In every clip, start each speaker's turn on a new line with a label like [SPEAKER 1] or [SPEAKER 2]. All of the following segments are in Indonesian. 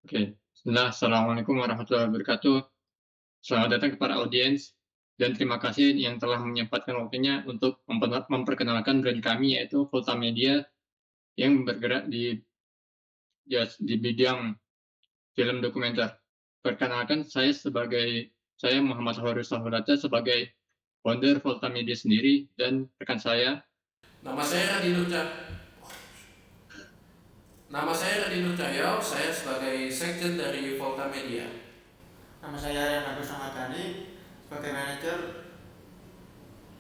[SPEAKER 1] Oke, Bismillah. Assalamualaikum warahmatullahi wabarakatuh. Selamat datang kepada audiens dan terima kasih yang telah menyempatkan waktunya untuk memperkenalkan brand kami yaitu Volta Media yang bergerak di bidang film dokumenter. Perkenalkan saya Muhammad Horus Sahurata sebagai founder Volta Media sendiri dan rekan saya.
[SPEAKER 2] Nama saya Radinur Cah- Nama saya Radinur Cahyo, saya sebagai sekjen dari Volta Media.
[SPEAKER 3] Nama saya Aryan Agus Ramadhani sebagai manajer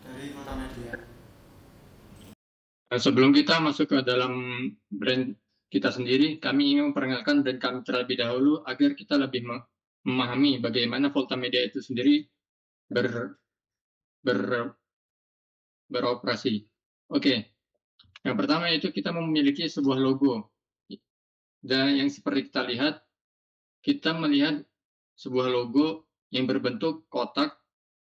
[SPEAKER 3] dari Kota Media.
[SPEAKER 1] Sebelum kita masuk ke dalam brand kita sendiri, kami ingin memperkenalkan brand kami terlebih dahulu agar kita lebih memahami bagaimana Volta Media itu sendiri ber, ber, beroperasi. Oke, yang pertama itu kita memiliki sebuah logo. Dan yang seperti kita lihat, kita melihat sebuah logo yang berbentuk kotak,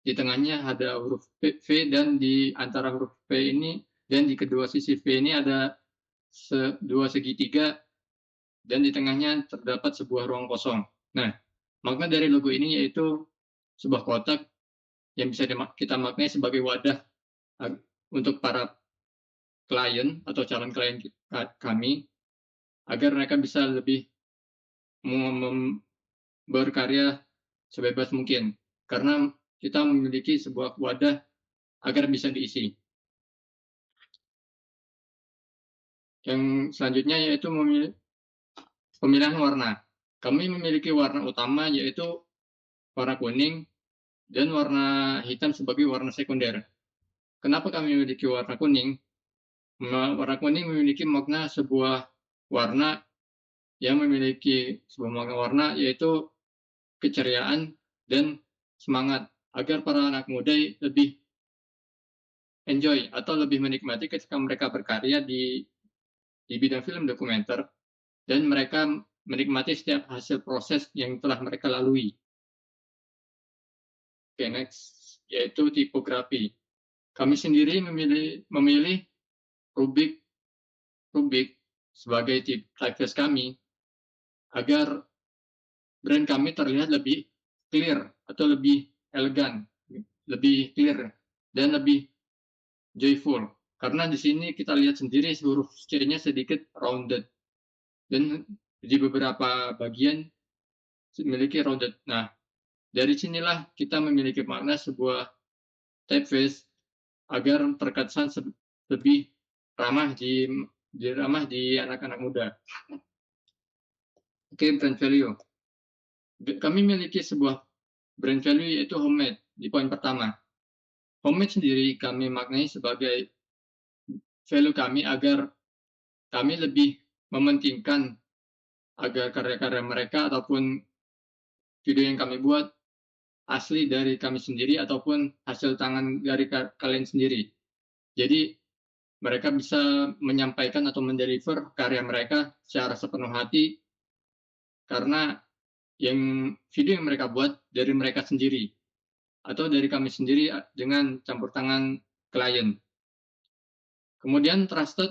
[SPEAKER 1] di tengahnya ada huruf V dan di antara huruf V ini dan di kedua sisi V ini ada dua segitiga dan di tengahnya terdapat sebuah ruang kosong. Nah, makna dari logo ini yaitu sebuah kotak yang bisa kita maknai sebagai wadah untuk para klien atau calon klien kami agar mereka bisa lebih berkarya sebebas mungkin karena kita memiliki sebuah wadah agar bisa diisi. Yang selanjutnya yaitu pemilihan warna. Kami memiliki warna utama yaitu warna kuning dan warna hitam sebagai warna sekunder. Kenapa kami memiliki warna kuning? Warna kuning memiliki makna sebuah warna yang memiliki sebuah makna warna yaitu keceriaan dan semangat agar para anak muda lebih enjoy atau lebih menikmati ketika mereka berkarya di bidang film dokumenter dan mereka menikmati setiap hasil proses yang telah mereka lalui. Oke, next, yaitu tipografi. Kami sendiri memilih Rubik Rubik sebagai typeface kami agar brand kami terlihat lebih clear atau lebih elegan, lebih clear dan lebih joyful. Karena di sini kita lihat sendiri huruf C-nya sedikit rounded dan di beberapa bagian memiliki rounded. Nah, dari sinilah kita memiliki makna sebuah typeface agar terkesan lebih ramah di anak-anak muda. Oke, brand value. Kami memiliki sebuah brand value yaitu homemade di poin pertama. Homemade sendiri kami maknai sebagai value kami agar kami lebih mementingkan agar karya-karya mereka ataupun video yang kami buat asli dari kami sendiri ataupun hasil tangan dari kalian sendiri. Jadi mereka bisa menyampaikan atau mendeliver karya mereka secara sepenuh hati karena video yang mereka buat dari mereka sendiri atau dari kami sendiri dengan campur tangan klien. Kemudian trusted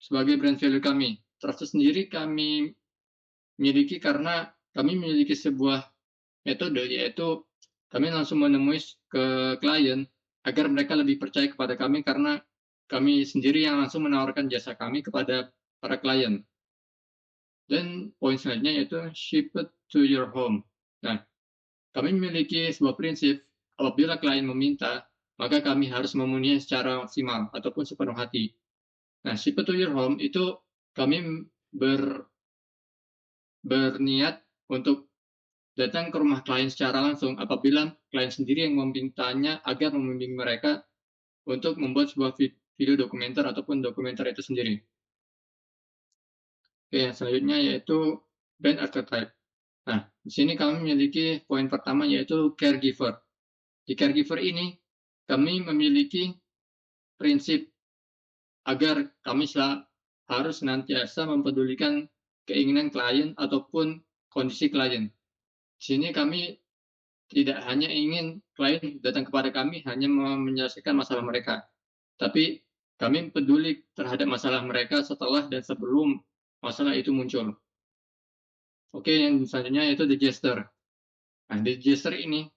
[SPEAKER 1] sebagai brand value kami. Trusted sendiri kami miliki karena kami memiliki sebuah metode yaitu kami langsung menemui ke klien agar mereka lebih percaya kepada kami karena kami sendiri yang langsung menawarkan jasa kami kepada para klien. Dan poin selanjutnya yaitu ship it to your home. Nah, kami memiliki sebuah prinsip, apabila klien meminta, maka kami harus memenuhi secara maksimal ataupun sepenuh hati. Nah, ship it to your home itu kami berniat untuk datang ke rumah klien secara langsung apabila klien sendiri yang memintanya agar membimbing mereka untuk membuat sebuah video dokumenter ataupun dokumenter itu sendiri. Oke, yang selanjutnya yaitu brand archetype. Nah, di sini kami memiliki poin pertama yaitu caregiver. Di caregiver ini, kami memiliki prinsip agar kami harus senantiasa mempedulikan keinginan klien ataupun kondisi klien. Di sini kami tidak hanya ingin klien datang kepada kami hanya menyelesaikan masalah mereka, tapi kami peduli terhadap masalah mereka setelah dan sebelum masalah itu muncul. Oke, yang selanjutnya yaitu digester. Nah, digester ini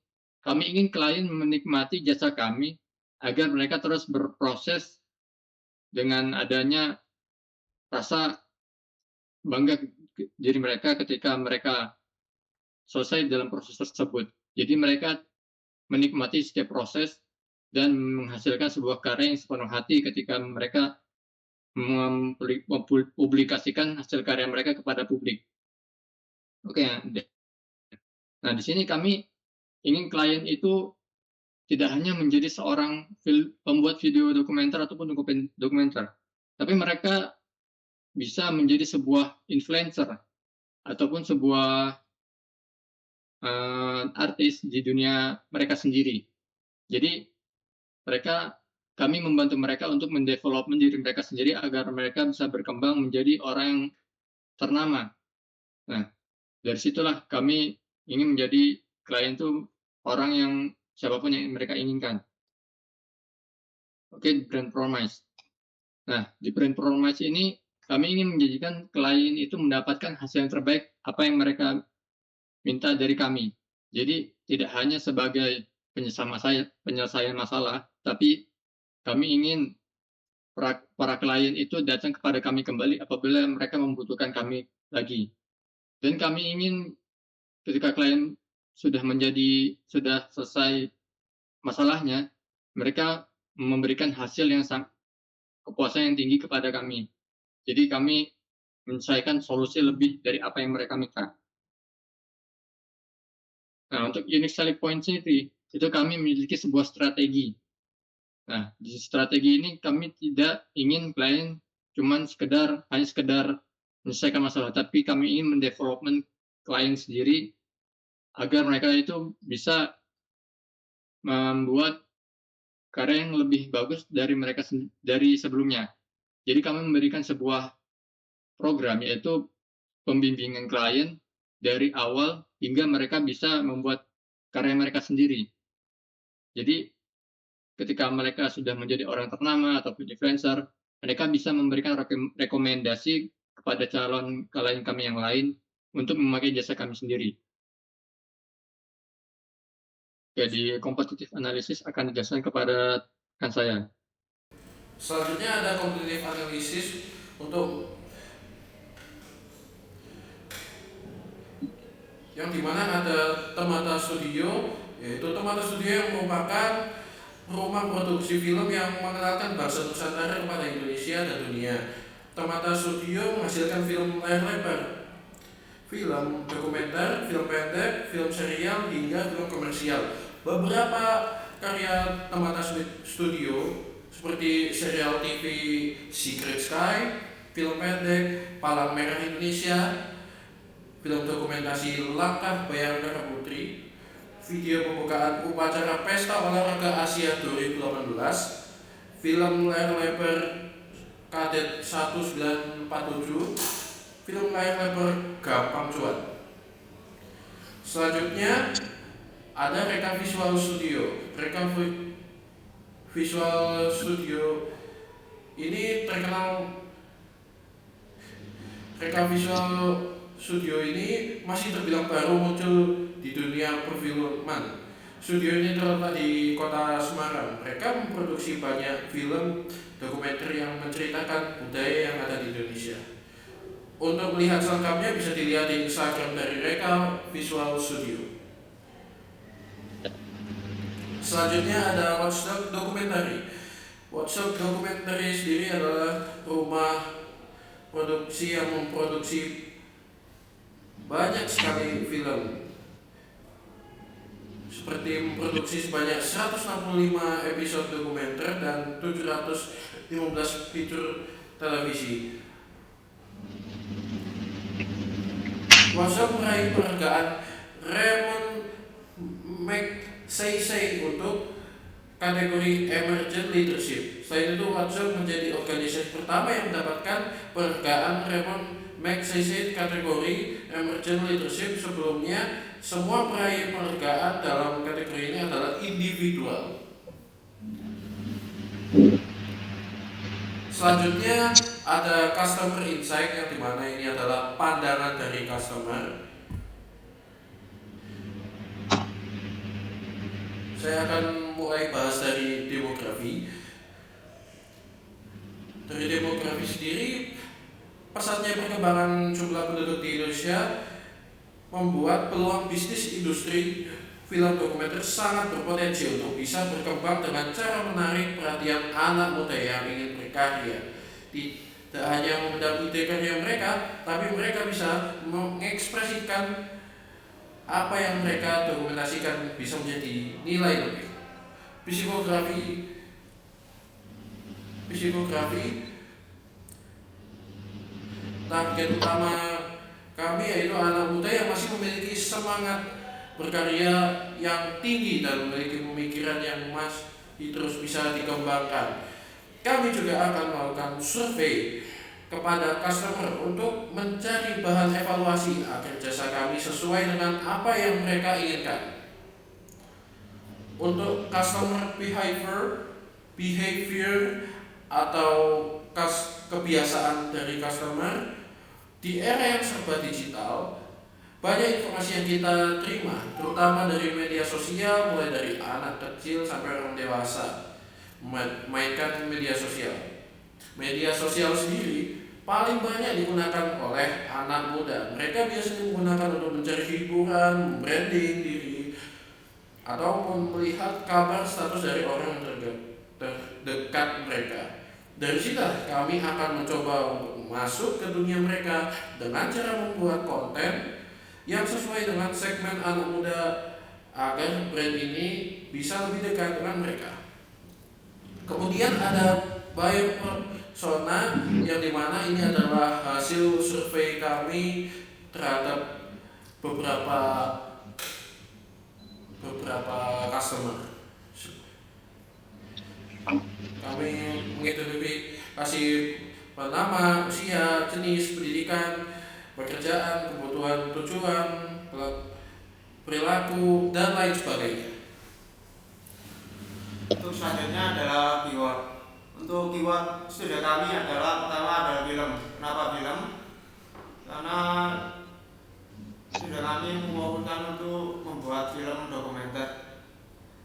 [SPEAKER 1] kami ingin klien menikmati jasa kami agar mereka terus berproses dengan adanya rasa bangga diri mereka ketika mereka selesai dalam proses tersebut. Jadi mereka menikmati setiap proses dan menghasilkan sebuah karya yang sepenuh hati ketika mereka mempublikasikan hasil karya mereka kepada publik. Oke, nah di sini kami ingin klien itu tidak hanya menjadi seorang pembuat video dokumenter ataupun dokumenter, tapi mereka bisa menjadi sebuah influencer ataupun sebuah artis di dunia mereka sendiri. Jadi kami membantu mereka untuk mendevelopment diri mereka sendiri agar mereka bisa berkembang menjadi orang yang ternama. Nah, dari situlah kami ingin menjadi klien itu orang yang siapapun yang mereka inginkan. Oke, brand promise. Nah, di brand promise ini kami ingin menjadikan klien itu mendapatkan hasil yang terbaik apa yang mereka minta dari kami. Jadi tidak hanya sebagai penyelesaian masalah, tapi kami ingin para klien itu datang kepada kami kembali apabila mereka membutuhkan kami lagi. Dan kami ingin ketika klien sudah selesai masalahnya, mereka memberikan hasil yang kepuasan yang tinggi kepada kami. Jadi kami menyelesaikan solusi lebih dari apa yang mereka minta. Nah, untuk unique selling point sendiri, itu kami memiliki sebuah strategi. Nah, di strategi ini kami tidak ingin klien hanya sekedar menyelesaikan masalah, tapi kami ingin mendevelopment klien sendiri agar mereka itu bisa membuat karya yang lebih bagus dari sebelumnya. Jadi kami memberikan sebuah program yaitu pembimbingan klien dari awal hingga mereka bisa membuat karya mereka sendiri. Jadi ketika mereka sudah menjadi orang ternama ataupun influencer, mereka bisa memberikan rekomendasi kepada calon klien kami yang lain untuk memakai jasa kami sendiri. Jadi competitive analysis akan dijelaskan kepada rekan saya.
[SPEAKER 2] Selanjutnya ada competitive analysis untuk yang dimana ada Temata Studio, yaitu Temata Studio yang merupakan rumah produksi film yang mengenalkan bangsa Nusantara kepada Indonesia dan dunia. Temata Studio menghasilkan film layar lebar, film dokumenter, film pendek, film serial, hingga film komersial. Beberapa karya Temata Studio seperti serial TV Secret Sky, film pendek Palang Merah Indonesia, film dokumentasi Langkah Bayangkara Putri, video pembukaan upacara Pesta Olahraga Asia 2018, film layar lebar Kadet 1947, film layar lebar Gampang Cuan. Selanjutnya ada Reka Visual Studio. Reka Visual Studio ini terkenal. Reka Visual Studio ini masih terbilang baru muncul di dunia perfilman. Studio ini terletak di kota Semarang. Mereka memproduksi banyak film dokumenter yang menceritakan budaya yang ada di Indonesia. Untuk melihat selengkapnya bisa dilihat di Instagram dari Reka Visual Studio. Selanjutnya ada Watchdog Documentary. Watchdog Documentary sendiri adalah rumah produksi yang memproduksi banyak sekali film, seperti memproduksi sebanyak 165 episode dokumenter dan 715 fitur televisi. Watchdog meraih penghargaan Raymond Magsaysay untuk kategori Emergent Leadership. Selain itu, Watchdog menjadi organisasi pertama yang mendapatkan penghargaan Raymond Magsaysay kategori Emergent Leadership. Sebelumnya, semua peraih penghargaan dalam kategori ini adalah individual. Selanjutnya ada customer insight, yang dimana ini adalah pandangan dari customer. Saya akan mulai bahas dari demografi. Dari demografi sendiri, pesatnya perkembangan jumlah penduduk di Indonesia membuat peluang bisnis industri film dokumenter sangat berpotensi untuk bisa berkembang dengan cara menarik perhatian anak muda yang ingin berkarya. Tidak hanya memendam ide karya mereka, tapi mereka bisa mengekspresikan apa yang mereka dokumentasikan bisa menjadi nilai lebih. Psikografi Psikografi target utama kami yaitu anak muda yang masih memiliki semangat berkarya yang tinggi dan memiliki pemikiran yang masih terus bisa dikembangkan. Kami juga akan melakukan survei kepada customer untuk mencari bahan evaluasi agar jasa kami sesuai dengan apa yang mereka inginkan. Untuk customer behavior atau kebiasaan dari customer, di era yang serba digital, banyak informasi yang kita terima, terutama dari media sosial, mulai dari anak kecil sampai orang dewasa mainkan media sosial. Media sosial sendiri paling banyak digunakan oleh anak muda. Mereka biasanya menggunakan untuk mencari hiburan, branding diri, ataupun melihat kabar status dari orang terdekat mereka. Dari situ kami akan mencoba untuk masuk ke dunia mereka dengan cara membuat konten yang sesuai dengan segmen anak muda agar brand ini bisa lebih dekat dengan mereka. Kemudian ada buyer persona, yang dimana ini adalah hasil survei kami terhadap beberapa customer. Kami mengidentifikasi nama, usia, jenis pendidikan, pekerjaan, kebutuhan, tujuan, perilaku, dan lain sebagainya.
[SPEAKER 3] Untuk selanjutnya adalah keyword. Untuk keyword studi kami adalah pertama adalah film. Kenapa film? Karena studi kami memfokuskan untuk membuat film dokumenter.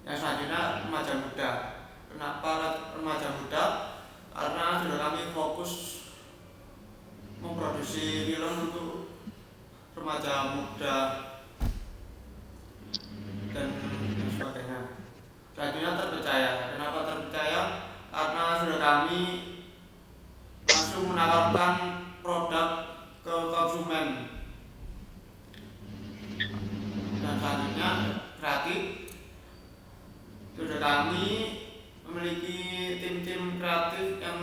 [SPEAKER 3] Yang selanjutnya remaja muda. Kenapa remaja muda? Karena studi kami fokus memproduksi film untuk remaja muda dan sebagainya. Selanjutnya terpercaya. Kenapa terpercaya? Karena sudah kami langsung menawarkan produk ke konsumen. Dan selanjutnya kreatif. Sudah kami memiliki tim-tim kreatif yang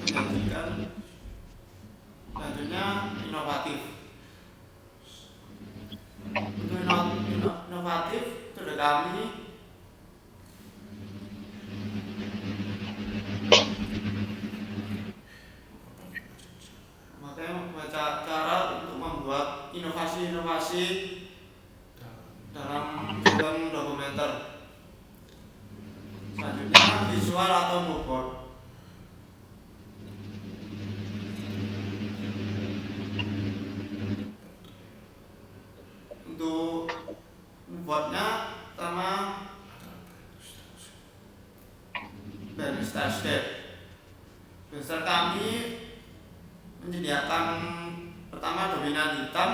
[SPEAKER 3] menjanjikan. Selanjutnya inovatif. Untuk inovatif sudah kami makanya membaca cara untuk membuat inovasi-inovasi dalam film dokumenter. Selanjutnya visual atau moodboard. Untuk moodboardnya pertama dari step. Besar kami menyediakan pertama dominan hitam,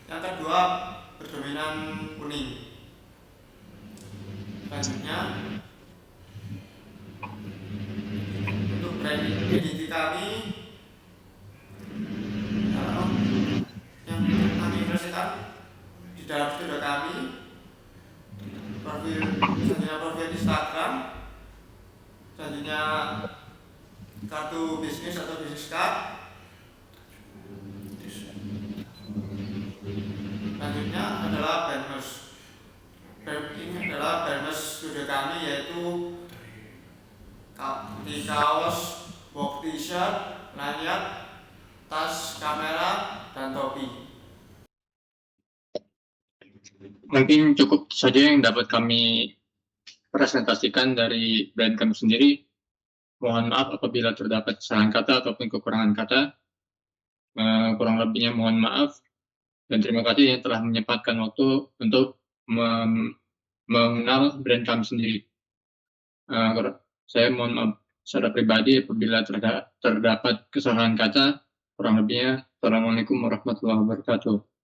[SPEAKER 3] yang kedua berdominan kuning. Selanjutnya untuk branding identity kami yang kami presentasikan di dalam studio kami, selanjutnya profil Instagram, selanjutnya kartu bisnis atau bisnis card, selanjutnya adalah banners. Ini adalah banners studio kami, yaitu di kaos, box t-shirt, lanyard, tas, kamera, dan topi.
[SPEAKER 1] Mungkin cukup saja yang dapat kami presentasikan dari brand kami sendiri. Mohon maaf apabila terdapat kesalahan kata ataupun kekurangan kata. Kurang lebihnya mohon maaf. Dan terima kasih yang telah menyempatkan waktu untuk mengenal brand kami sendiri. Saya mohon maaf secara pribadi apabila terdapat kesalahan kata. Kurang lebihnya, Assalamualaikum warahmatullahi wabarakatuh.